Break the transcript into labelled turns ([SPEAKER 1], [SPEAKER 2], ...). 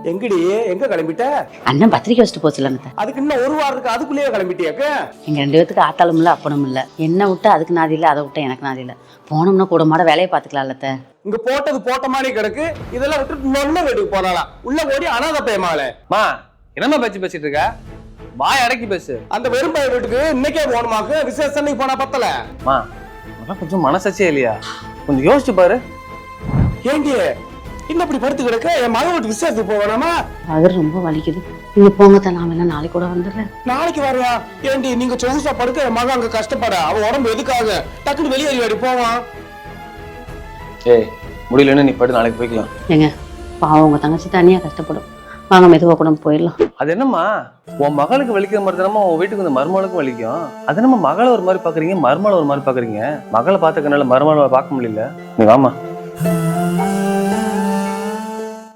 [SPEAKER 1] எங்கடி எங்க கிளம்பிட்ட?
[SPEAKER 2] அண்ணன் பத்திரிக்கை வச்சுட்டு போச்சுலங்க.
[SPEAKER 1] அதுக்கு இன்னும் ஒரு வாரம் இருக்கு, அதுக்குள்ளேயே கிளம்பிட்டியாக்க?
[SPEAKER 2] எங்க 2 பேத்துக்கு ஆத்தாலும் இல்ல அப்பனும் இல்ல. என்ன விட்டு அதுக்கு நாதி இல்ல, அதை விட்டு எனக்கு நாதி இல்ல. போனோம்னா கூட மாட வேலையை பாத்துக்கலாம்ல.
[SPEAKER 1] இங்க போட்டது போட்ட மாதிரி கிடக்கு. இதெல்லாம் விட்டுட்டு நொன்ன வீட்டுக்கு போனாலாம். உள்ள ஓடி அனாதை பையமால.
[SPEAKER 3] மா என்னம்மா பேசிட்டு இருக்க? வாய் அடக்கி பேசு.
[SPEAKER 1] அந்த வெறும் பையன் வீட்டுக்கு இன்னைக்கே போகணுமாக்கு? விசேஷம் போனா பத்தல.
[SPEAKER 3] மா அதெல்லாம் கொஞ்சம் மனசாட்சியே இல்லையா? கொஞ்சம் யோசிச்சு பாரு.
[SPEAKER 1] ஏண்டி இன்னும் இப்படி படுத்து கிடக்க? என் மகன் வீட்டு விசேஷத்துக்கு போவேனாமா?
[SPEAKER 2] அது ரொம்ப வலிக்குது. நீங்க போங்க, நான் வேணா நாளைக்கு கூட வந்துடுறேன்.
[SPEAKER 1] நாளைக்கு வரையா? ஏண்டி நீங்க சொகுசா படுக்க என் மகன் அங்க கஷ்டப்பட? அவன் உடம்பு எதுக்காக? டக்குன்னு வெளியேறி போவான்.
[SPEAKER 3] ஏய் முடியலன்னு நீ படு, நாளைக்கு போய்க்கலாம்.
[SPEAKER 2] ஏங்க பாவம், உங்க தங்கச்சி தனியா கஷ்டப்படும். வாங்க மெதுவா கூட போயிடலாம்.
[SPEAKER 3] அது என்னம்மா, உன் மகளுக்கு வலிக்கிற மாதிரி தானமா உன் வீட்டுக்கு வந்து மருமகளுக்கும் வலிக்கும். அது என்னம்மா மகளை ஒரு மாதிரி பாக்குறீங்க, மருமகளை ஒரு மாதிரி பாக்குறீங்க? மகளை பார்த்துக்கனால மருமகளை பார்க்க முடியல. நீ வாமா.